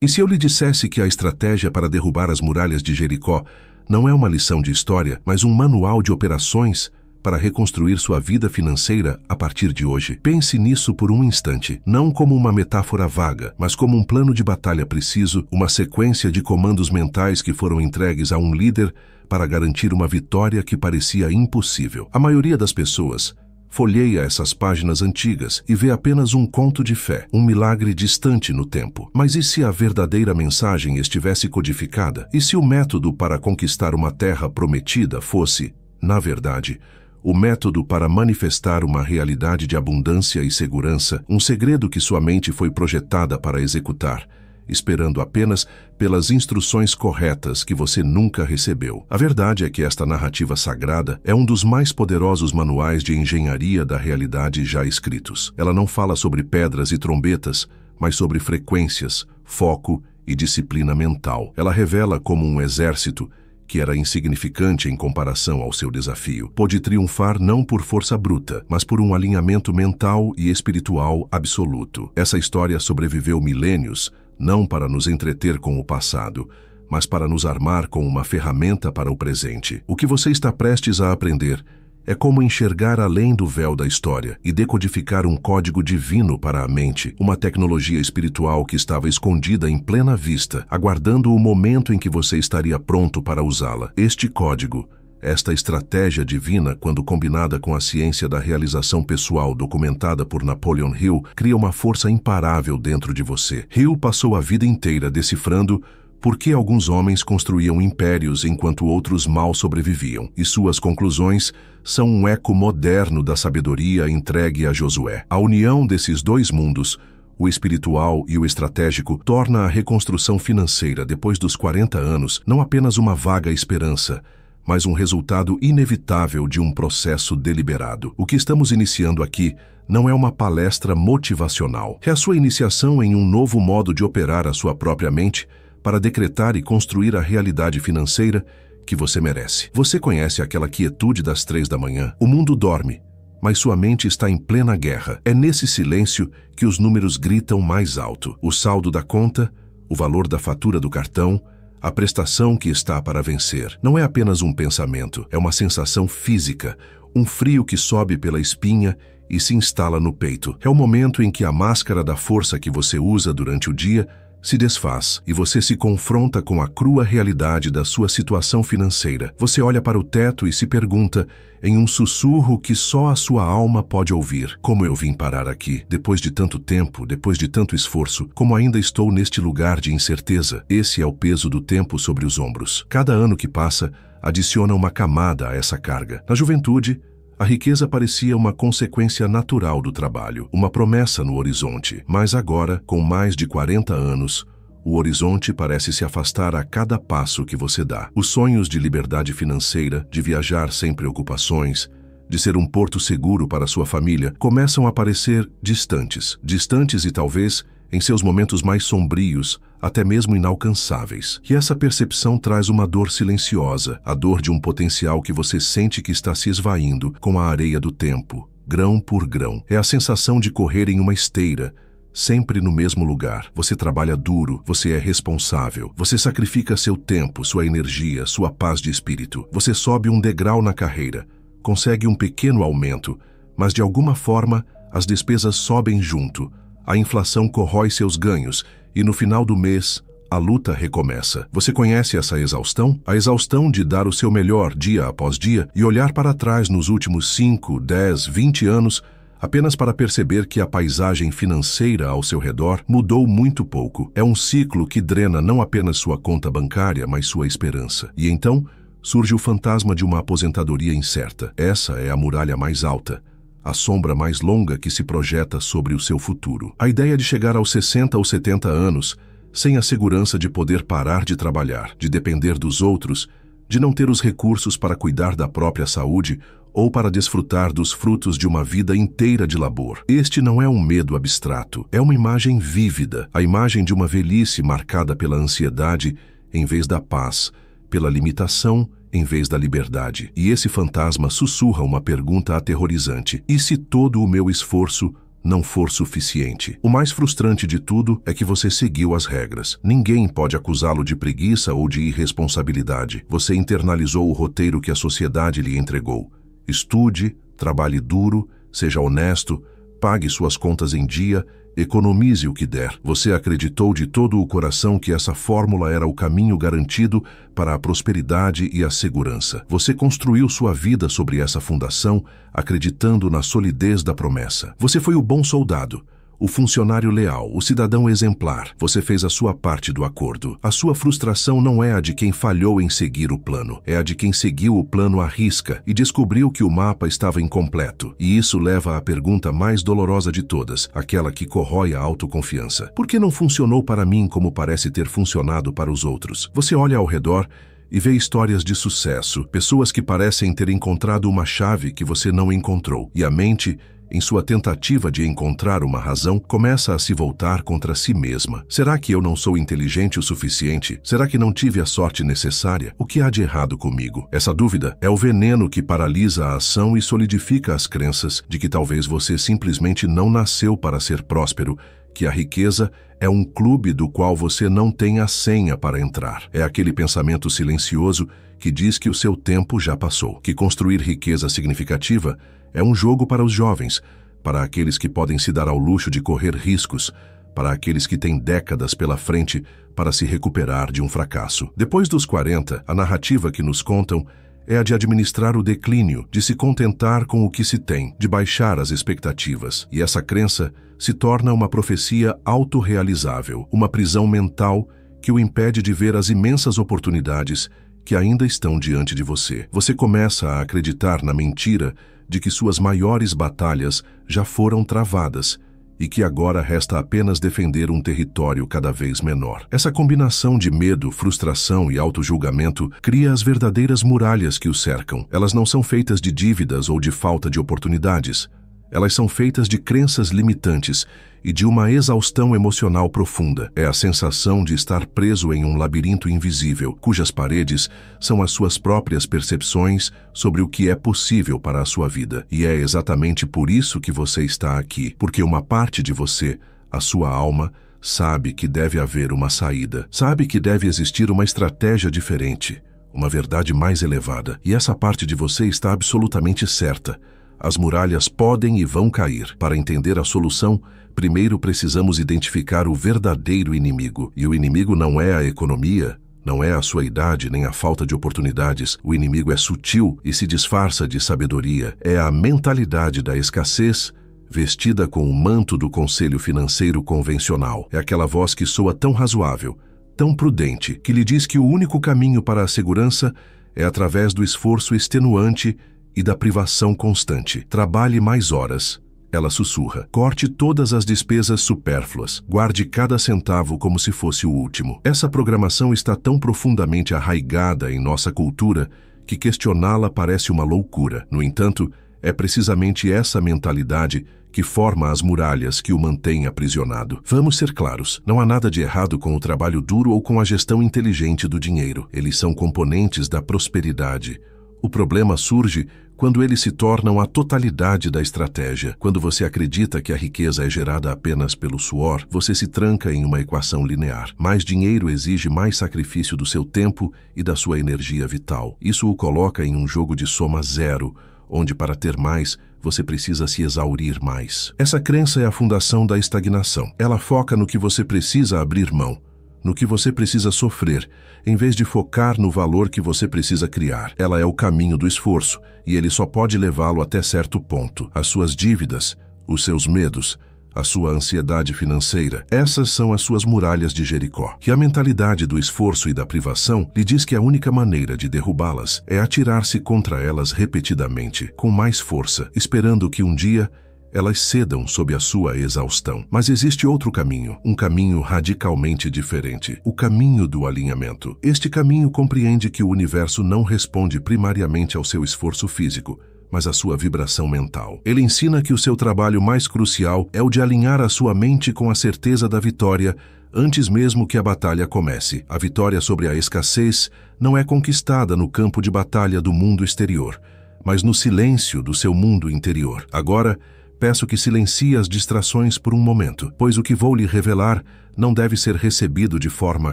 E se eu lhe dissesse que a estratégia para derrubar as muralhas de Jericó não é uma lição de história, mas um manual de operações para reconstruir sua vida financeira a partir de hoje? Pense nisso por um instante, não como uma metáfora vaga, mas como um plano de batalha preciso, uma sequência de comandos mentais que foram entregues a um líder para garantir uma vitória que parecia impossível. A maioria das pessoas folheia essas páginas antigas e vê apenas um conto de fé, um milagre distante no tempo. Mas e se a verdadeira mensagem estivesse codificada? E se o método para conquistar uma terra prometida fosse, na verdade, o método para manifestar uma realidade de abundância e segurança, um segredo que sua mente foi projetada para executar, esperando apenas pelas instruções corretas que você nunca recebeu? A verdade é que esta narrativa sagrada é um dos mais poderosos manuais de engenharia da realidade já escritos. Ela não fala sobre pedras e trombetas, mas sobre frequências, foco e disciplina mental. Ela revela como um exército que era insignificante em comparação ao seu desafio, pôde triunfar não por força bruta, mas por um alinhamento mental e espiritual absoluto. Essa história sobreviveu milênios, não para nos entreter com o passado, mas para nos armar com uma ferramenta para o presente. O que você está prestes a aprender é como enxergar além do véu da história e decodificar um código divino para a mente, uma tecnologia espiritual que estava escondida em plena vista, aguardando o momento em que você estaria pronto para usá-la. Este código, esta estratégia divina, quando combinada com a ciência da realização pessoal documentada por Napoleon Hill, cria uma força imparável dentro de você. Hill passou a vida inteira decifrando por que alguns homens construíam impérios enquanto outros mal sobreviviam, e suas conclusões são um eco moderno da sabedoria entregue a Josué. A união desses dois mundos, o espiritual e o estratégico, torna a reconstrução financeira depois dos 40 anos não apenas uma vaga esperança, mas um resultado inevitável de um processo deliberado. O que estamos iniciando aqui não é uma palestra motivacional. É a sua iniciação em um novo modo de operar a sua própria mente para decretar e construir a realidade financeira que você merece. Você conhece aquela quietude das 3 da manhã? O mundo dorme, mas sua mente está em plena guerra. É nesse silêncio que os números gritam mais alto. O saldo da conta, o valor da fatura do cartão, a prestação que está para vencer. Não é apenas um pensamento, é uma sensação física, um frio que sobe pela espinha e se instala no peito. É o momento em que a máscara da força que você usa durante o dia se desfaz e você se confronta com a crua realidade da sua situação financeira. Você olha para o teto e se pergunta, em um sussurro que só a sua alma pode ouvir: como eu vim parar aqui? Depois de tanto tempo, depois de tanto esforço, como ainda estou neste lugar de incerteza? Esse é o peso do tempo sobre os ombros. Cada ano que passa adiciona uma camada a essa carga. Na juventude, a riqueza parecia uma consequência natural do trabalho, uma promessa no horizonte. Mas agora, com mais de 40 anos, o horizonte parece se afastar a cada passo que você dá. Os sonhos de liberdade financeira, de viajar sem preocupações, de ser um porto seguro para sua família, começam a parecer distantes. Distantes e talvez, em seus momentos mais sombrios, até mesmo inalcançáveis. E essa percepção traz uma dor silenciosa, a dor de um potencial que você sente que está se esvaindo com a areia do tempo, grão por grão. É a sensação de correr em uma esteira, sempre no mesmo lugar. Você trabalha duro, você é responsável, você sacrifica seu tempo, sua energia, sua paz de espírito. Você sobe um degrau na carreira, consegue um pequeno aumento, mas de alguma forma as despesas sobem junto. A inflação corrói seus ganhos e no final do mês, a luta recomeça. Você conhece essa exaustão? A exaustão de dar o seu melhor dia após dia e olhar para trás nos últimos 5, 10, 20 anos apenas para perceber que a paisagem financeira ao seu redor mudou muito pouco. É um ciclo que drena não apenas sua conta bancária, mas sua esperança. E então surge o fantasma de uma aposentadoria incerta. Essa é a muralha mais alta, a sombra mais longa que se projeta sobre o seu futuro. A ideia de chegar aos 60 ou 70 anos, sem a segurança de poder parar de trabalhar, de depender dos outros, de não ter os recursos para cuidar da própria saúde ou para desfrutar dos frutos de uma vida inteira de labor. Este não é um medo abstrato, é uma imagem vívida, a imagem de uma velhice marcada pela ansiedade em vez da paz, pela limitação em vez da liberdade. E esse fantasma sussurra uma pergunta aterrorizante: e se todo o meu esforço não for suficiente. O mais frustrante de tudo é que você seguiu as regras. Ninguém pode acusá-lo de preguiça ou de irresponsabilidade. Você internalizou o roteiro que a sociedade lhe entregou. Estude, trabalhe duro, seja honesto, pague suas contas em dia, economize o que der. Você acreditou de todo o coração que essa fórmula era o caminho garantido para a prosperidade e a segurança. Você construiu sua vida sobre essa fundação, acreditando na solidez da promessa. Você foi o bom soldado, o funcionário leal, o cidadão exemplar. Você fez a sua parte do acordo. A sua frustração não é a de quem falhou em seguir o plano, é a de quem seguiu o plano à risca e descobriu que o mapa estava incompleto. E isso leva à pergunta mais dolorosa de todas, aquela que corrói a autoconfiança. Por que não funcionou para mim como parece ter funcionado para os outros? Você olha ao redor e vê histórias de sucesso, pessoas que parecem ter encontrado uma chave que você não encontrou, e a mente, em sua tentativa de encontrar uma razão, começa a se voltar contra si mesma. Será que eu não sou inteligente o suficiente? Será que não tive a sorte necessária? O que há de errado comigo? Essa dúvida é o veneno que paralisa a ação e solidifica as crenças de que talvez você simplesmente não nasceu para ser próspero, que a riqueza é um clube do qual você não tem a senha para entrar. É aquele pensamento silencioso que diz que o seu tempo já passou, que construir riqueza significativa é um jogo para os jovens, para aqueles que podem se dar ao luxo de correr riscos, para aqueles que têm décadas pela frente para se recuperar de um fracasso. Depois dos 40, a narrativa que nos contam é a de administrar o declínio, de se contentar com o que se tem, de baixar as expectativas. E essa crença se torna uma profecia autorrealizável, uma prisão mental que o impede de ver as imensas oportunidades que ainda estão diante de você. Você começa a acreditar na mentira de que suas maiores batalhas já foram travadas e que agora resta apenas defender um território cada vez menor. Essa combinação de medo, frustração e autojulgamento cria as verdadeiras muralhas que o cercam. Elas não são feitas de dívidas ou de falta de oportunidades. Elas são feitas de crenças limitantes e de uma exaustão emocional profunda. É a sensação de estar preso em um labirinto invisível, cujas paredes são as suas próprias percepções sobre o que é possível para a sua vida. E é exatamente por isso que você está aqui, porque uma parte de você, a sua alma, sabe que deve haver uma saída, sabe que deve existir uma estratégia diferente, uma verdade mais elevada. E essa parte de você está absolutamente certa. As muralhas podem e vão cair. Para entender a solução, primeiro precisamos identificar o verdadeiro inimigo. E o inimigo não é a economia, não é a sua idade nem a falta de oportunidades. O inimigo é sutil e se disfarça de sabedoria. É a mentalidade da escassez vestida com o manto do conselho financeiro convencional. É aquela voz que soa tão razoável, tão prudente, que lhe diz que o único caminho para a segurança é através do esforço extenuante e da privação constante. Trabalhe mais horas, ela sussurra. Corte todas as despesas supérfluas. Guarde cada centavo como se fosse o último. Essa programação está tão profundamente arraigada em nossa cultura que questioná-la parece uma loucura. No entanto, é precisamente essa mentalidade que forma as muralhas que o mantém aprisionado. Vamos ser claros, não há nada de errado com o trabalho duro ou com a gestão inteligente do dinheiro. Eles são componentes da prosperidade. O problema surge quando eles se tornam a totalidade da estratégia. Quando você acredita que a riqueza é gerada apenas pelo suor, você se tranca em uma equação linear. Mais dinheiro exige mais sacrifício do seu tempo e da sua energia vital. Isso o coloca em um jogo de soma zero, onde para ter mais, você precisa se exaurir mais. Essa crença é a fundação da estagnação. Ela foca no que você precisa abrir mão, no que você precisa sofrer, em vez de focar no valor que você precisa criar. Ela é o caminho do esforço, e ele só pode levá-lo até certo ponto. As suas dívidas, os seus medos, a sua ansiedade financeira, essas são as suas muralhas de Jericó. E a mentalidade do esforço e da privação lhe diz que a única maneira de derrubá-las é atirar-se contra elas repetidamente, com mais força, esperando que um dia elas cedam sob a sua exaustão. Mas existe outro caminho, um caminho radicalmente diferente, o caminho do alinhamento. Este caminho compreende que o universo não responde primariamente ao seu esforço físico, mas à sua vibração mental. Ele ensina que o seu trabalho mais crucial é o de alinhar a sua mente com a certeza da vitória antes mesmo que a batalha comece. A vitória sobre a escassez não é conquistada no campo de batalha do mundo exterior, mas no silêncio do seu mundo interior. Agora, Peço que silencie as distrações por um momento, pois o que vou lhe revelar não deve ser recebido de forma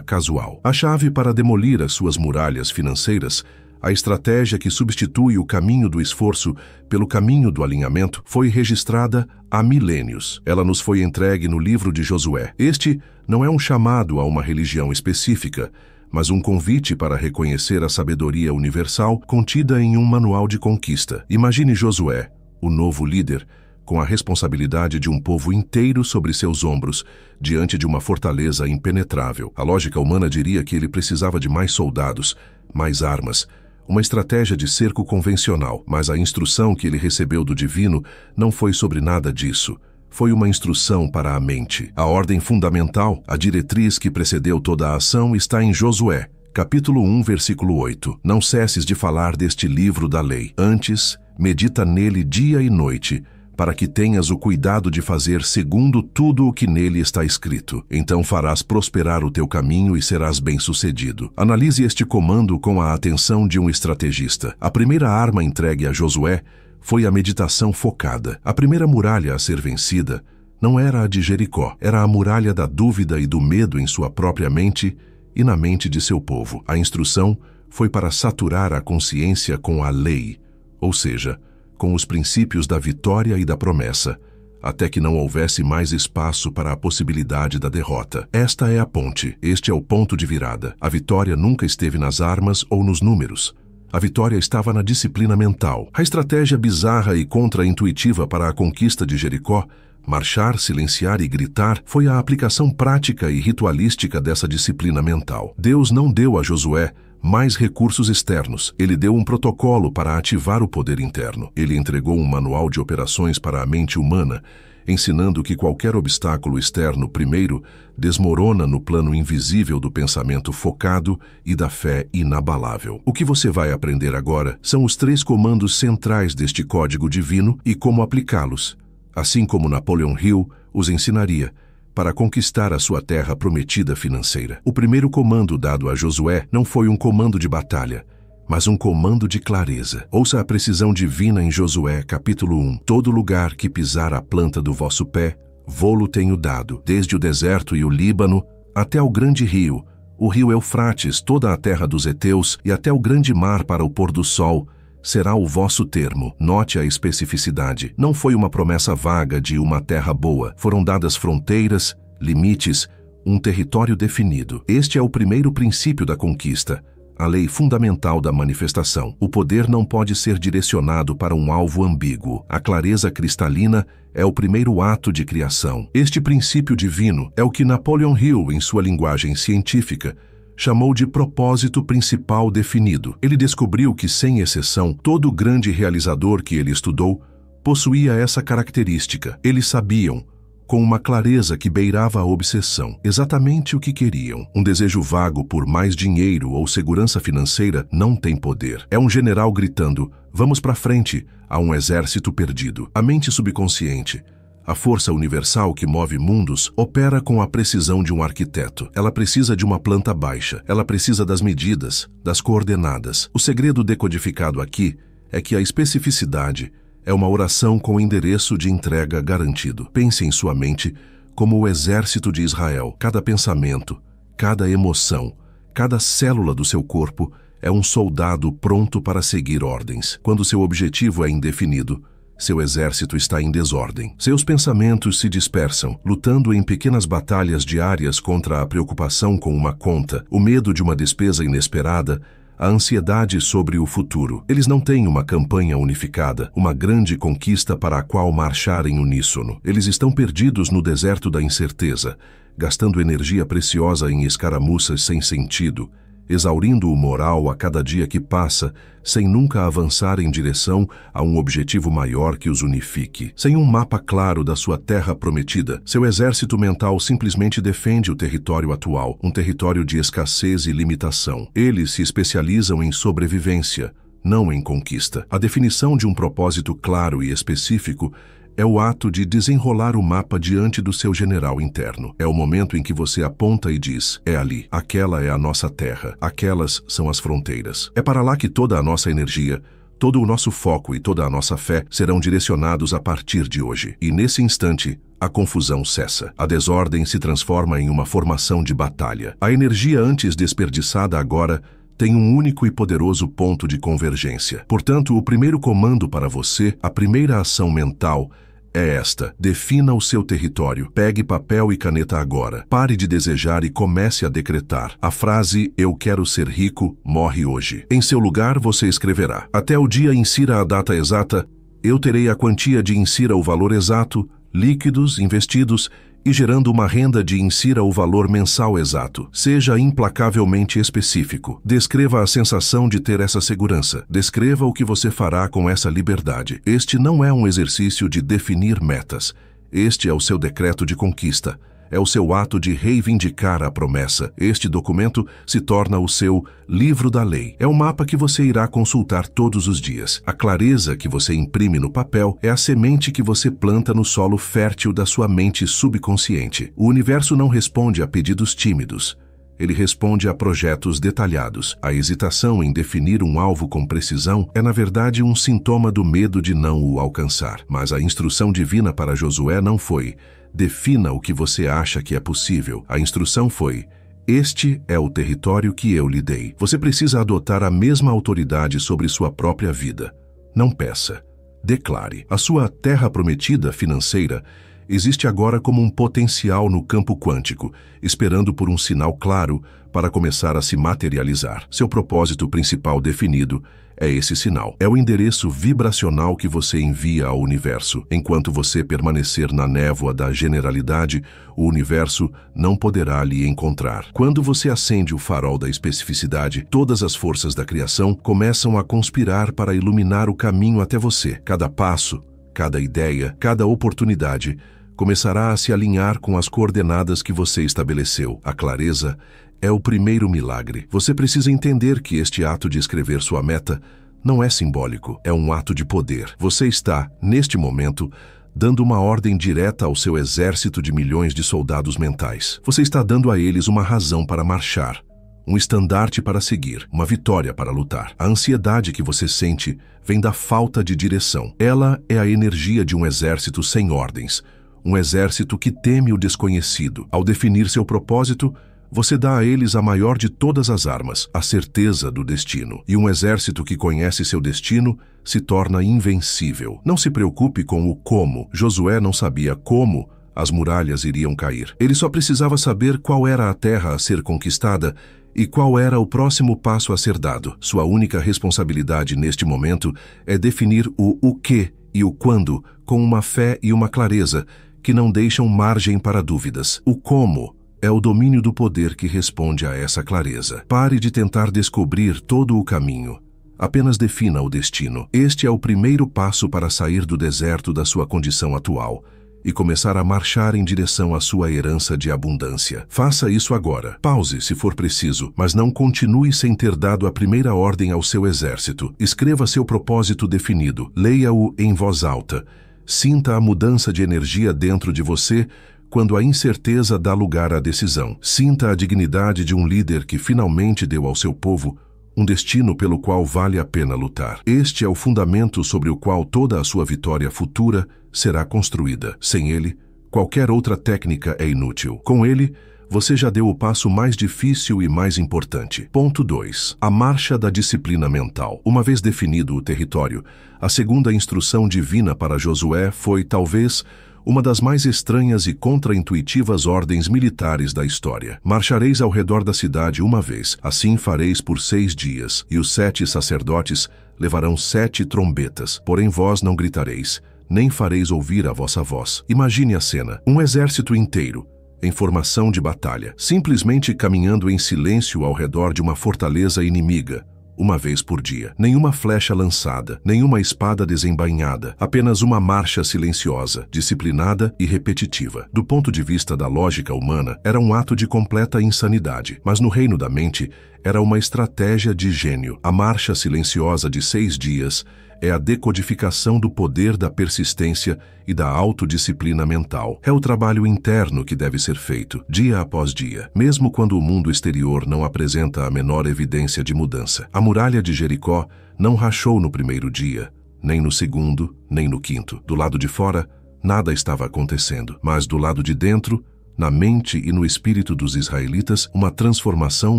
casual. A chave para demolir as suas muralhas financeiras, a estratégia que substitui o caminho do esforço pelo caminho do alinhamento, foi registrada há milênios. Ela nos foi entregue no livro de Josué. Este não é um chamado a uma religião específica, mas um convite para reconhecer a sabedoria universal contida em um manual de conquista. Imagine Josué, o novo líder, com a responsabilidade de um povo inteiro sobre seus ombros, diante de uma fortaleza impenetrável. A lógica humana diria que ele precisava de mais soldados, mais armas, uma estratégia de cerco convencional, mas a instrução que ele recebeu do divino não foi sobre nada disso. Foi uma instrução para a mente. A ordem fundamental, a diretriz que precedeu toda a ação, está em Josué, capítulo 1, versículo 8. Não cesses de falar deste livro da lei. Antes, medita nele dia e noite, para que tenhas o cuidado de fazer segundo tudo o que nele está escrito. Então farás prosperar o teu caminho e serás bem-sucedido. Analise este comando com a atenção de um estrategista. A primeira arma entregue a Josué foi a meditação focada. A primeira muralha a ser vencida não era a de Jericó, era a muralha da dúvida e do medo em sua própria mente e na mente de seu povo. A instrução foi para saturar a consciência com a lei, ou seja, com os princípios da vitória e da promessa, até que não houvesse mais espaço para a possibilidade da derrota. Esta é a ponte, este é o ponto de virada. A vitória nunca esteve nas armas ou nos números. A vitória estava na disciplina mental. A estratégia bizarra e contra-intuitiva para a conquista de Jericó, marchar, silenciar e gritar, foi a aplicação prática e ritualística dessa disciplina mental. Deus não deu a Josué mais recursos externos. Ele deu um protocolo para ativar o poder interno. Ele entregou um manual de operações para a mente humana, ensinando que qualquer obstáculo externo, primeiro, desmorona no plano invisível do pensamento focado e da fé inabalável. O que você vai aprender agora são os 3 comandos centrais deste código divino e como aplicá-los, assim como Napoleon Hill os ensinaria, para conquistar a sua terra prometida financeira. O primeiro comando dado a Josué não foi um comando de batalha, mas um comando de clareza. Ouça a precisão divina em Josué, capítulo 1. Todo lugar que pisar a planta do vosso pé, vô-lo tenho dado, desde o deserto e o Líbano, até ao grande rio, o rio Eufrates, toda a terra dos heteus, e até o grande mar para o pôr do sol, será o vosso termo. Note a especificidade. Não foi uma promessa vaga de uma terra boa. Foram dadas fronteiras, limites, um território definido. Este é o primeiro princípio da conquista, a lei fundamental da manifestação. O poder não pode ser direcionado para um alvo ambíguo. A clareza cristalina é o primeiro ato de criação. Este princípio divino é o que Napoleon Hill, em sua linguagem científica, chamou de propósito principal definido. Ele descobriu que, sem exceção, todo grande realizador que ele estudou possuía essa característica. Eles sabiam, com uma clareza que beirava a obsessão, exatamente o que queriam. Um desejo vago por mais dinheiro ou segurança financeira não tem poder. É um general gritando, vamos para frente, a um exército perdido. A mente subconsciente, a força universal que move mundos, opera com a precisão de um arquiteto. Ela precisa de uma planta baixa. Ela precisa das medidas, das coordenadas. O segredo decodificado aqui é que a especificidade é uma oração com endereço de entrega garantido. Pense em sua mente como o exército de Israel. Cada pensamento, cada emoção, cada célula do seu corpo é um soldado pronto para seguir ordens. Quando seu objetivo é indefinido, seu exército está em desordem. Seus pensamentos se dispersam, lutando em pequenas batalhas diárias contra a preocupação com uma conta, o medo de uma despesa inesperada, a ansiedade sobre o futuro. Eles não têm uma campanha unificada, uma grande conquista para a qual marchar em uníssono. Eles estão perdidos no deserto da incerteza, gastando energia preciosa em escaramuças sem sentido, exaurindo o moral a cada dia que passa, sem nunca avançar em direção a um objetivo maior que os unifique. Sem um mapa claro da sua terra prometida, seu exército mental simplesmente defende o território atual, um território de escassez e limitação. Eles se especializam em sobrevivência, não em conquista. A definição de um propósito claro e específico é o ato de desenrolar o mapa diante do seu general interno. É o momento em que você aponta e diz, é ali, aquela é a nossa terra, aquelas são as fronteiras. É para lá que toda a nossa energia, Todo o nosso foco e toda a nossa fé serão direcionados a partir de hoje. E nesse instante, a confusão cessa. A desordem se transforma em uma formação de batalha. A energia antes desperdiçada agora tem um único e poderoso ponto de convergência. Portanto, o primeiro comando para você, a primeira ação mental, é esta: defina o seu território. Pegue papel e caneta agora. Pare de desejar e comece a decretar. A frase "eu quero ser rico" morre hoje. Em seu lugar, você escreverá: até o dia, insira a data exata, eu terei a quantia de, insira o valor exato, líquidos, investidos, e gerando uma renda de, insira o valor mensal exato. Seja implacavelmente específico. Descreva a sensação de ter essa segurança. Descreva o que você fará com essa liberdade. Este não é um exercício de definir metas. Este é o seu decreto de conquista. É o seu ato de reivindicar a promessa. Este documento se torna o seu livro da lei. É o mapa que você irá consultar todos os dias. A clareza que você imprime no papel é a semente que você planta no solo fértil da sua mente subconsciente. O universo não responde a pedidos tímidos. Ele responde a projetos detalhados. A hesitação em definir um alvo com precisão é, na verdade, um sintoma do medo de não o alcançar. Mas a instrução divina para Josué não foi: defina o que você acha que é possível. A instrução foi: este é o território que eu lhe dei. Você precisa adotar a mesma autoridade sobre sua própria vida. Não peça. Declare. A sua terra prometida financeira existe agora como um potencial no campo quântico, esperando por um sinal claro para começar a se materializar. Seu propósito principal definido é esse sinal. É o endereço vibracional que você envia ao universo. Enquanto você permanecer na névoa da generalidade, o universo não poderá lhe encontrar. Quando você acende o farol da especificidade, todas as forças da criação começam a conspirar para iluminar o caminho até você. Cada passo, cada ideia, cada oportunidade começará a se alinhar com as coordenadas que você estabeleceu. A clareza é o primeiro milagre. Você precisa entender que este ato de escrever sua meta não é simbólico, é um ato de poder. Você está, neste momento, dando uma ordem direta ao seu exército de milhões de soldados mentais. Você está dando a eles uma razão para marchar, um estandarte para seguir, uma vitória para lutar. A ansiedade que você sente vem da falta de direção. Ela é a energia de um exército sem ordens, um exército que teme o desconhecido. Ao definir seu propósito, você dá a eles a maior de todas as armas, a certeza do destino. E um exército que conhece seu destino se torna invencível. Não se preocupe com o como. Josué não sabia como as muralhas iriam cair. Ele só precisava saber qual era a terra a ser conquistada e qual era o próximo passo a ser dado. Sua única responsabilidade neste momento é definir o que e o quando com uma fé e uma clareza que não deixam margem para dúvidas. O como é o domínio do poder que responde a essa clareza. Pare de tentar descobrir todo o caminho. Apenas defina o destino. Este é o primeiro passo para sair do deserto da sua condição atual e começar a marchar em direção à sua herança de abundância. Faça isso agora. Pause se for preciso, mas não continue sem ter dado a primeira ordem ao seu exército. Escreva seu propósito definido. Leia-o em voz alta. Sinta a mudança de energia dentro de você quando a incerteza dá lugar à decisão. Sinta a dignidade de um líder que finalmente deu ao seu povo um destino pelo qual vale a pena lutar. Este é o fundamento sobre o qual toda a sua vitória futura será construída. Sem ele, qualquer outra técnica é inútil. Com ele, você já deu o passo mais difícil e mais importante. Ponto 2. A marcha da disciplina mental. Uma vez definido o território, a segunda instrução divina para Josué foi, talvez, uma das mais estranhas e contraintuitivas ordens militares da história. Marchareis ao redor da cidade uma vez, assim fareis por 6 dias, e os 7 sacerdotes levarão 7 trombetas, porém vós não gritareis, nem fareis ouvir a vossa voz. Imagine a cena, um exército inteiro, em formação de batalha, simplesmente caminhando em silêncio ao redor de uma fortaleza inimiga, uma vez por dia. Nenhuma flecha lançada, nenhuma espada desembainhada, apenas uma marcha silenciosa, disciplinada e repetitiva. Do ponto de vista da lógica humana, era um ato de completa insanidade, mas no reino da mente, era uma estratégia de gênio. A marcha silenciosa de 6 dias é a decodificação do poder da persistência e da autodisciplina mental. É o trabalho interno que deve ser feito, dia após dia, mesmo quando o mundo exterior não apresenta a menor evidência de mudança. A muralha de Jericó não rachou no primeiro dia, nem no segundo, nem no quinto. Do lado de fora, nada estava acontecendo, mas do lado de dentro, na mente e no espírito dos israelitas, uma transformação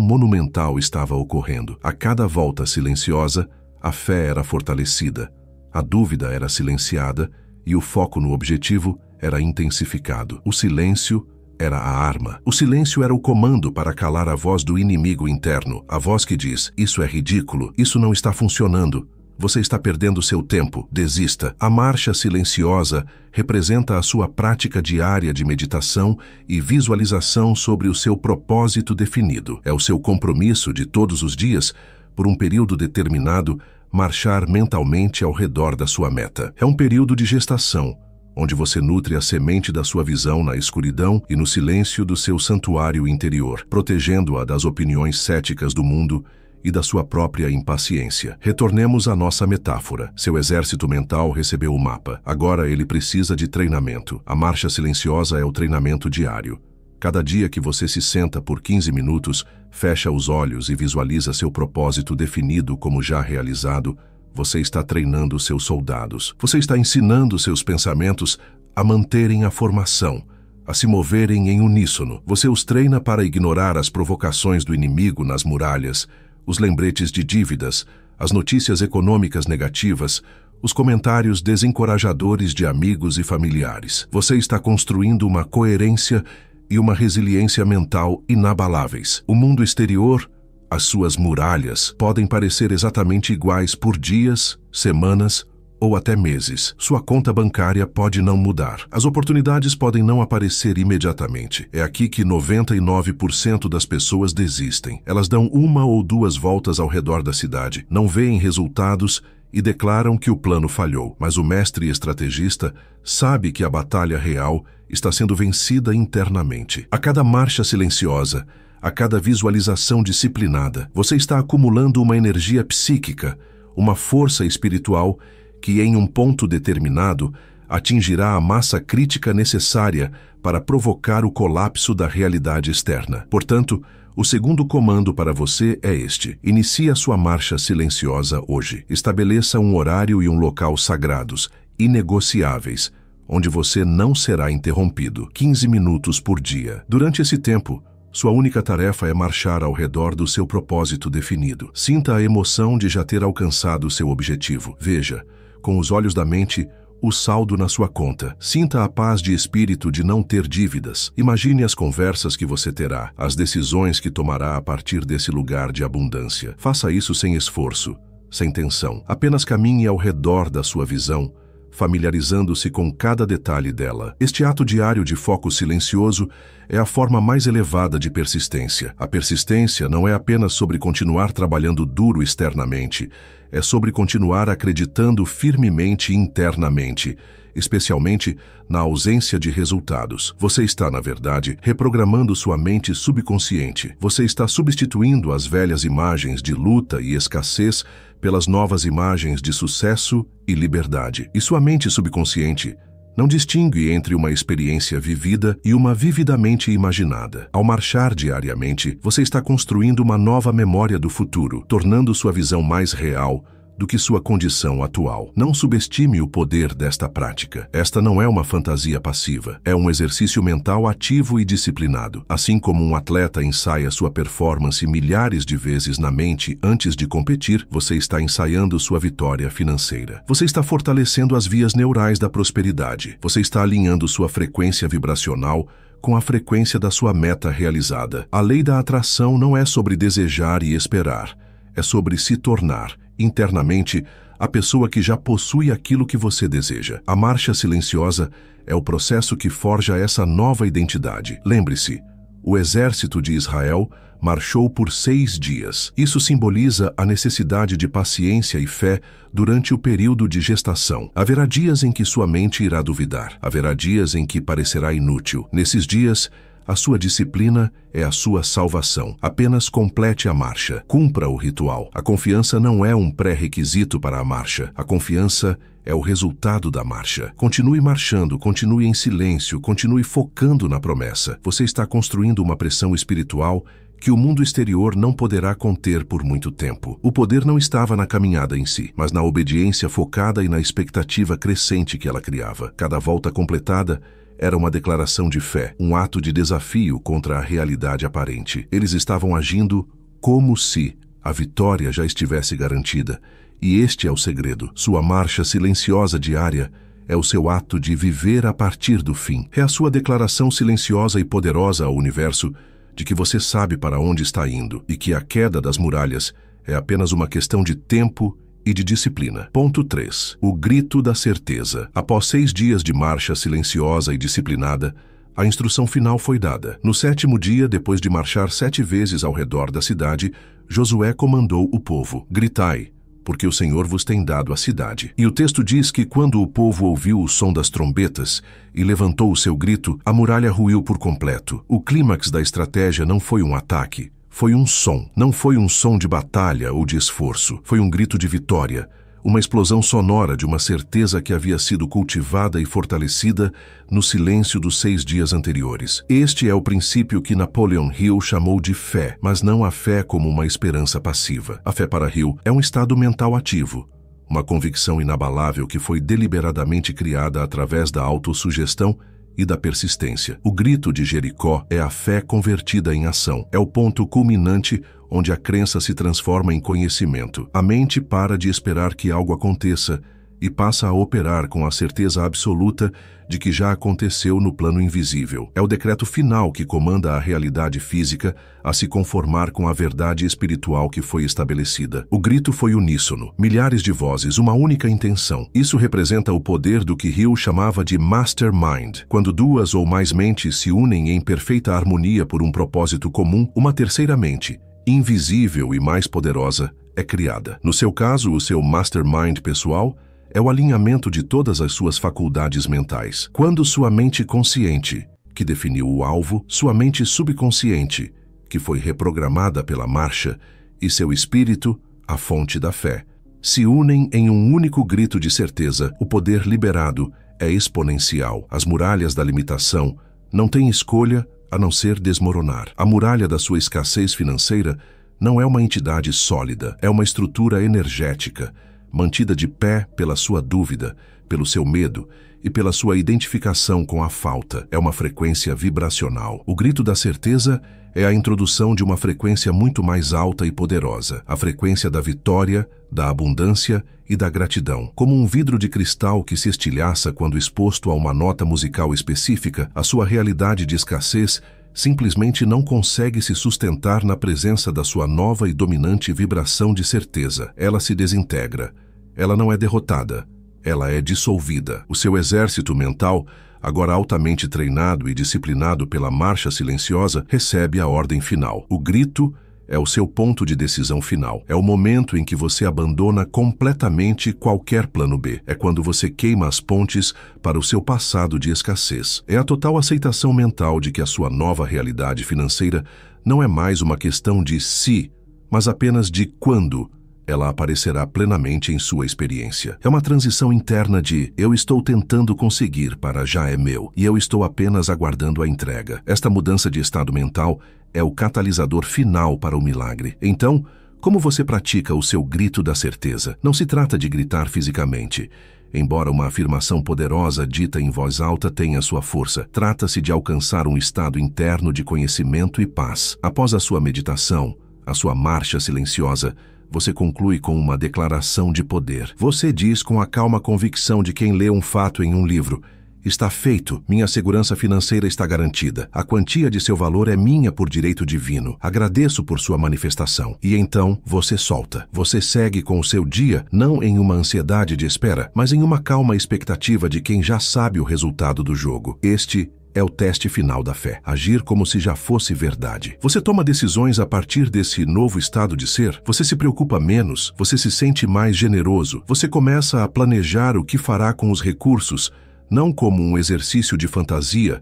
monumental estava ocorrendo. A cada volta silenciosa, a fé era fortalecida, a dúvida era silenciada e o foco no objetivo era intensificado. O silêncio era a arma. O silêncio era o comando para calar a voz do inimigo interno, a voz que diz: isso é ridículo, isso não está funcionando, você está perdendo seu tempo, desista. A marcha silenciosa representa a sua prática diária de meditação e visualização sobre o seu propósito definido. É o seu compromisso de todos os dias, por um período determinado, marchar mentalmente ao redor da sua meta. É um período de gestação, onde você nutre a semente da sua visão na escuridão e no silêncio do seu santuário interior, protegendo-a das opiniões céticas do mundo e da sua própria impaciência. Retornemos à nossa metáfora. Seu exército mental recebeu o mapa. Agora ele precisa de treinamento. A marcha silenciosa é o treinamento diário. Cada dia que você se senta por 15 minutos, fecha os olhos e visualiza seu propósito definido como já realizado, você está treinando seus soldados. Você está ensinando seus pensamentos a manterem a formação, a se moverem em uníssono. Você os treina para ignorar as provocações do inimigo nas muralhas, os lembretes de dívidas, as notícias econômicas negativas, os comentários desencorajadores de amigos e familiares. Você está construindo uma coerência e uma resiliência mental inabaláveis. O mundo exterior, as suas muralhas, podem parecer exatamente iguais por dias, semanas ou até meses. Sua conta bancária pode não mudar. As oportunidades podem não aparecer imediatamente. É aqui que 99% das pessoas desistem. Elas dão 1 ou 2 voltas ao redor da cidade, não veem resultados e declaram que o plano falhou. Mas o mestre estrategista sabe que a batalha real está sendo vencida internamente. A cada marcha silenciosa, a cada visualização disciplinada, você está acumulando uma energia psíquica, uma força espiritual que em um ponto determinado atingirá a massa crítica necessária para provocar o colapso da realidade externa. Portanto, o segundo comando para você é este: inicie a sua marcha silenciosa hoje. Estabeleça um horário e um local sagrados, inegociáveis, onde você não será interrompido. 15 minutos por dia. Durante esse tempo, sua única tarefa é marchar ao redor do seu propósito definido. Sinta a emoção de já ter alcançado seu objetivo. Veja, com os olhos da mente, o saldo na sua conta. Sinta a paz de espírito de não ter dívidas. Imagine as conversas que você terá, as decisões que tomará a partir desse lugar de abundância. Faça isso sem esforço, sem tensão. Apenas caminhe ao redor da sua visão, familiarizando-se com cada detalhe dela. Este ato diário de foco silencioso é a forma mais elevada de persistência. A persistência não é apenas sobre continuar trabalhando duro externamente, é sobre continuar acreditando firmemente internamente, especialmente na ausência de resultados. Você está, na verdade, reprogramando sua mente subconsciente. Você está substituindo as velhas imagens de luta e escassez pelas novas imagens de sucesso e liberdade. E sua mente subconsciente não distingue entre uma experiência vivida e uma vividamente imaginada. Ao marchar diariamente, você está construindo uma nova memória do futuro, tornando sua visão mais real do que sua condição atual. Não subestime o poder desta prática. Esta não é uma fantasia passiva, é um exercício mental ativo e disciplinado. Assim como um atleta ensaia sua performance milhares de vezes na mente antes de competir, você está ensaiando sua vitória financeira. Você está fortalecendo as vias neurais da prosperidade. Você está alinhando sua frequência vibracional com a frequência da sua meta realizada. A lei da atração não é sobre desejar e esperar, é sobre se tornar internamente a pessoa que já possui aquilo que você deseja. A marcha silenciosa é o processo que forja essa nova identidade. Lembre-se, o exército de Israel marchou por 6 dias. Isso simboliza a necessidade de paciência e fé durante o período de gestação. Haverá dias em que sua mente irá duvidar. Haverá dias em que parecerá inútil. Nesses dias, A sua disciplina é a sua salvação. Apenas complete a marcha. Cumpra o ritual. A confiança não é um pré-requisito para a marcha. A confiança é o resultado da marcha. Continue marchando, continue em silêncio, continue focando na promessa. Você está construindo uma pressão espiritual que o mundo exterior não poderá conter por muito tempo. O poder não estava na caminhada em si, mas na obediência focada e na expectativa crescente que ela criava. Cada volta completada era uma declaração de fé, um ato de desafio contra a realidade aparente. Eles estavam agindo como se a vitória já estivesse garantida. E este é o segredo. Sua marcha silenciosa diária é o seu ato de viver a partir do fim. É a sua declaração silenciosa e poderosa ao universo de que você sabe para onde está indo e que a queda das muralhas é apenas uma questão de tempo e de disciplina. Ponto 3. O grito da certeza. Após 6 dias de marcha silenciosa e disciplinada, a instrução final foi dada. No 7º dia, depois de marchar 7 vezes ao redor da cidade, Josué comandou o povo: gritai, porque o Senhor vos tem dado a cidade. E o texto diz que quando o povo ouviu o som das trombetas e levantou o seu grito, a muralha ruiu por completo. O clímax da estratégia não foi um ataque, foi um som. Não foi um som de batalha ou de esforço. Foi um grito de vitória, uma explosão sonora de uma certeza que havia sido cultivada e fortalecida no silêncio dos 6 dias anteriores. Este é o princípio que Napoleon Hill chamou de fé, mas não a fé como uma esperança passiva. A fé para Hill é um estado mental ativo, uma convicção inabalável que foi deliberadamente criada através da autossugestão e da persistência. O grito de Jericó é a fé convertida em ação. É o ponto culminante onde a crença se transforma em conhecimento. A mente para de esperar que algo aconteça e passa a operar com a certeza absoluta de que já aconteceu no plano invisível. É o decreto final que comanda a realidade física a se conformar com a verdade espiritual que foi estabelecida. O grito foi uníssono, milhares de vozes, uma única intenção. Isso representa o poder do que Hill chamava de mastermind. Quando 2 ou mais mentes se unem em perfeita harmonia por um propósito comum, uma terceira mente, invisível e mais poderosa, é criada. No seu caso, o seu mastermind pessoal é o alinhamento de todas as suas faculdades mentais. Quando sua mente consciente, que definiu o alvo, sua mente subconsciente, que foi reprogramada pela marcha, e seu espírito, a fonte da fé, se unem em um único grito de certeza, o poder liberado é exponencial. As muralhas da limitação não têm escolha a não ser desmoronar. A muralha da sua escassez financeira não é uma entidade sólida, é uma estrutura energética, mantida de pé pela sua dúvida, pelo seu medo e pela sua identificação com a falta. É uma frequência vibracional. O grito da certeza é a introdução de uma frequência muito mais alta e poderosa, a frequência da vitória, da abundância e da gratidão. Como um vidro de cristal que se estilhaça quando exposto a uma nota musical específica, a sua realidade de escassez simplesmente não consegue se sustentar na presença da sua nova e dominante vibração de certeza. Ela se desintegra. Ela não é derrotada. Ela é dissolvida. O seu exército mental, agora altamente treinado e disciplinado pela marcha silenciosa, recebe a ordem final. O grito é o seu ponto de decisão final. É o momento em que você abandona completamente qualquer plano B. É quando você queima as pontes para o seu passado de escassez. É a total aceitação mental de que a sua nova realidade financeira não é mais uma questão de se, mas apenas de quando ela aparecerá plenamente em sua experiência. É uma transição interna de eu estou tentando conseguir para já é meu e eu estou apenas aguardando a entrega. Esta mudança de estado mental é o catalisador final para o milagre. Então, como você pratica o seu grito da certeza? Não se trata de gritar fisicamente. Embora uma afirmação poderosa dita em voz alta tenha sua força, trata-se de alcançar um estado interno de conhecimento e paz. Após a sua meditação, a sua marcha silenciosa, você conclui com uma declaração de poder. Você diz com a calma convicção de quem lê um fato em um livro: está feito, minha segurança financeira está garantida. A quantia de seu valor é minha por direito divino. Agradeço por sua manifestação. E então você solta. Você segue com o seu dia, não em uma ansiedade de espera, mas em uma calma expectativa de quem já sabe o resultado do jogo. Este é o teste final da fé. Agir como se já fosse verdade. Você toma decisões a partir desse novo estado de ser? Você se preocupa menos? Você se sente mais generoso? Você começa a planejar o que fará com os recursos, não como um exercício de fantasia,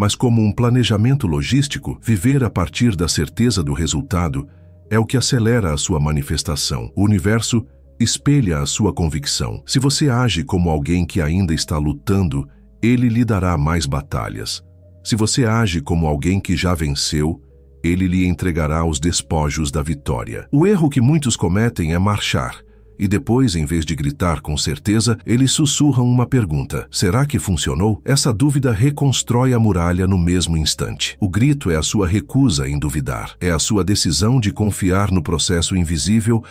mas como um planejamento logístico. Viver a partir da certeza do resultado é o que acelera a sua manifestação. O universo espelha a sua convicção. Se você age como alguém que ainda está lutando, ele lhe dará mais batalhas. Se você age como alguém que já venceu, ele lhe entregará os despojos da vitória. O erro que muitos cometem é marchar, e depois, em vez de gritar com certeza, eles sussurram uma pergunta: será que funcionou? Essa dúvida reconstrói a muralha no mesmo instante. O grito é a sua recusa em duvidar. É a sua decisão de confiar no processo invisível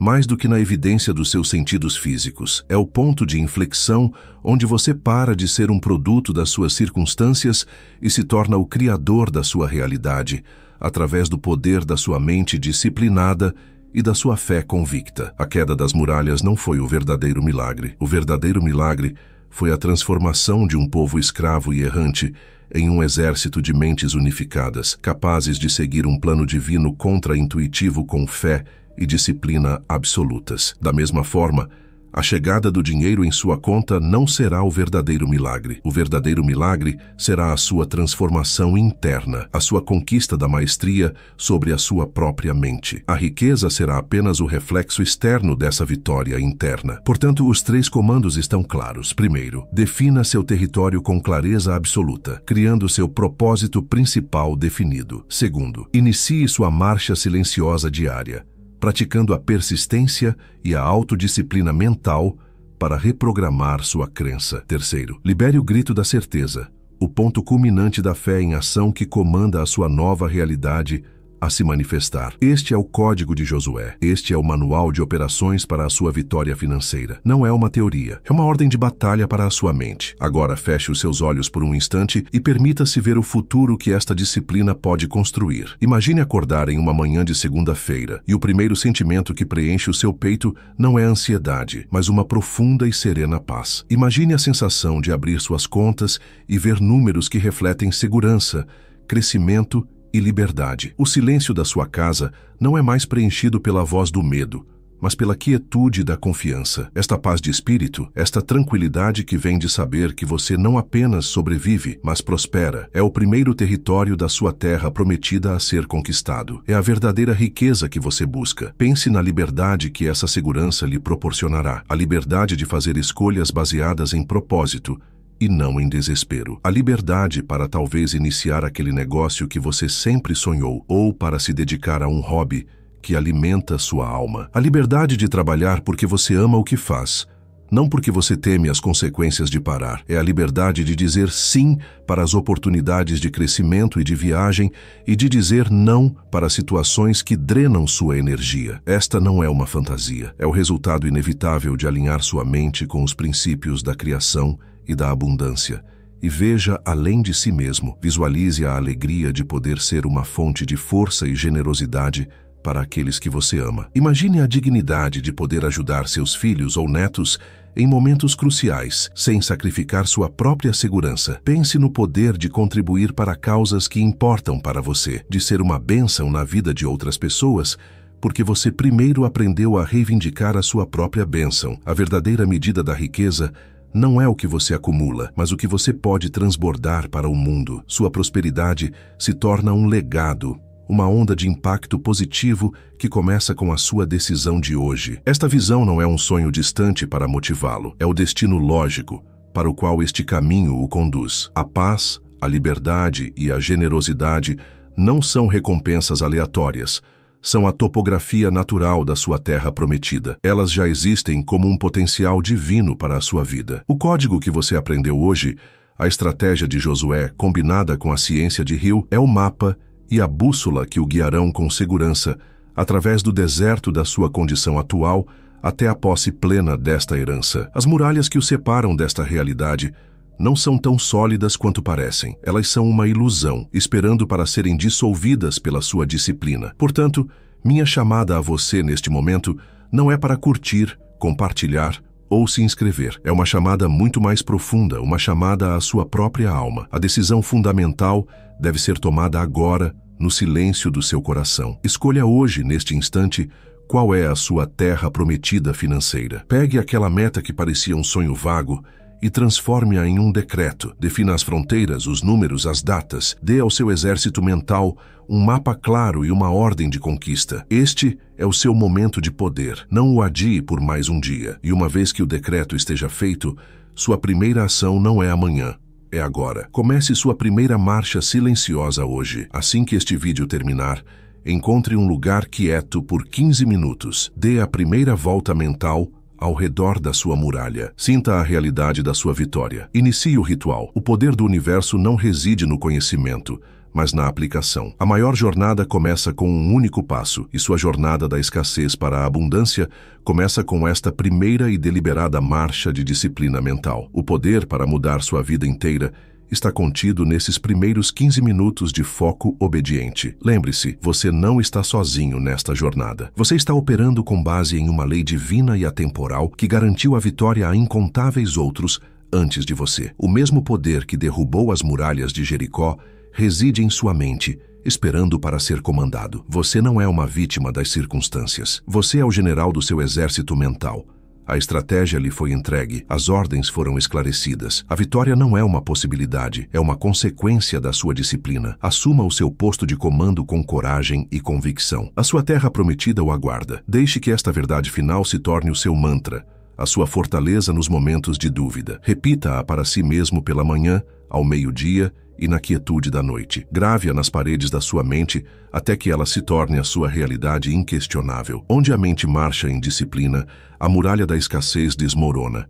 mais do que na evidência dos seus sentidos físicos. É o ponto de inflexão onde você para de ser um produto das suas circunstâncias e se torna o criador da sua realidade, através do poder da sua mente disciplinada e da sua fé convicta. A queda das muralhas não foi o verdadeiro milagre. O verdadeiro milagre foi a transformação de um povo escravo e errante em um exército de mentes unificadas, capazes de seguir um plano divino contra-intuitivo com fé e disciplina absolutas. Da mesma forma, a chegada do dinheiro em sua conta não será o verdadeiro milagre. O verdadeiro milagre será a sua transformação interna, a sua conquista da maestria sobre a sua própria mente. A riqueza será apenas o reflexo externo dessa vitória interna. Portanto, os 3 comandos estão claros. Primeiro, defina seu território com clareza absoluta, criando seu propósito principal definido. Segundo, inicie sua marcha silenciosa diária, praticando a persistência e a autodisciplina mental para reprogramar sua crença. Terceiro, libere o grito da certeza, o ponto culminante da fé em ação que comanda a sua nova realidade a se manifestar. Este é o código de Josué. Este é o manual de operações para a sua vitória financeira. Não é uma teoria, é uma ordem de batalha para a sua mente. Agora feche os seus olhos por um instante e permita-se ver o futuro que esta disciplina pode construir. Imagine acordar em uma manhã de segunda-feira e o primeiro sentimento que preenche o seu peito não é ansiedade, mas uma profunda e serena paz. Imagine a sensação de abrir suas contas e ver números que refletem segurança, crescimento e liberdade. O silêncio da sua casa não é mais preenchido pela voz do medo, mas pela quietude da confiança. Esta paz de espírito, esta tranquilidade que vem de saber que você não apenas sobrevive, mas prospera, é o primeiro território da sua terra prometida a ser conquistado. É a verdadeira riqueza que você busca. Pense na liberdade que essa segurança lhe proporcionará. A liberdade de fazer escolhas baseadas em propósito e não em desespero. A liberdade para talvez iniciar aquele negócio que você sempre sonhou, ou para se dedicar a um hobby que alimenta sua alma. A liberdade de trabalhar porque você ama o que faz, não porque você teme as consequências de parar. É a liberdade de dizer sim para as oportunidades de crescimento e de viagem e de dizer não para situações que drenam sua energia. Esta não é uma fantasia. É o resultado inevitável de alinhar sua mente com os princípios da criação e da abundância. E veja além de si mesmo. Visualize a alegria de poder ser uma fonte de força e generosidade para aqueles que você ama. Imagine a dignidade de poder ajudar seus filhos ou netos em momentos cruciais, sem sacrificar sua própria segurança. Pense no poder de contribuir para causas que importam para você, de ser uma bênção na vida de outras pessoas, porque você primeiro aprendeu a reivindicar a sua própria bênção. A verdadeira medida da riqueza não é o que você acumula, mas o que você pode transbordar para o mundo. Sua prosperidade se torna um legado, uma onda de impacto positivo que começa com a sua decisão de hoje. Esta visão não é um sonho distante para motivá-lo, é o destino lógico para o qual este caminho o conduz. A paz, a liberdade e a generosidade não são recompensas aleatórias, são a topografia natural da sua terra prometida. Elas já existem como um potencial divino para a sua vida. O código que você aprendeu hoje, a estratégia de Josué combinada com a ciência de Hill, é o mapa e a bússola que o guiarão com segurança através do deserto da sua condição atual até a posse plena desta herança. As muralhas que o separam desta realidade não são tão sólidas quanto parecem. Elas são uma ilusão, esperando para serem dissolvidas pela sua disciplina. Portanto, minha chamada a você neste momento não é para curtir, compartilhar ou se inscrever. É uma chamada muito mais profunda, uma chamada à sua própria alma. A decisão fundamental deve ser tomada agora, no silêncio do seu coração. Escolha hoje, neste instante, qual é a sua terra prometida financeira. Pegue aquela meta que parecia um sonho vago e transforme-a em um decreto. Defina as fronteiras, os números, as datas. Dê ao seu exército mental um mapa claro e uma ordem de conquista. Este é o seu momento de poder. Não o adie por mais um dia. E uma vez que o decreto esteja feito, sua primeira ação não é amanhã, é agora. Comece sua primeira marcha silenciosa hoje. Assim que este vídeo terminar, encontre um lugar quieto por 15 minutos. Dê a primeira volta mental ao redor da sua muralha. Sinta a realidade da sua vitória. Inicie o ritual. O poder do universo não reside no conhecimento, mas na aplicação. A maior jornada começa com um único passo, e sua jornada da escassez para a abundância começa com esta primeira e deliberada marcha de disciplina mental. O poder para mudar sua vida inteira está contido nesses primeiros 15 minutos de foco obediente. Lembre-se, você não está sozinho nesta jornada. Você está operando com base em uma lei divina e atemporal que garantiu a vitória a incontáveis outros antes de você. O mesmo poder que derrubou as muralhas de Jericó reside em sua mente, esperando para ser comandado. Você não é uma vítima das circunstâncias. Você é o general do seu exército mental. A estratégia lhe foi entregue, as ordens foram esclarecidas. A vitória não é uma possibilidade, é uma consequência da sua disciplina. Assuma o seu posto de comando com coragem e convicção. A sua terra prometida o aguarda. Deixe que esta verdade final se torne o seu mantra, a sua fortaleza nos momentos de dúvida. Repita-a para si mesmo pela manhã, ao meio-dia e na quietude da noite. Grave-a nas paredes da sua mente até que ela se torne a sua realidade inquestionável. Onde a mente marcha em disciplina, a muralha da escassez desmorona.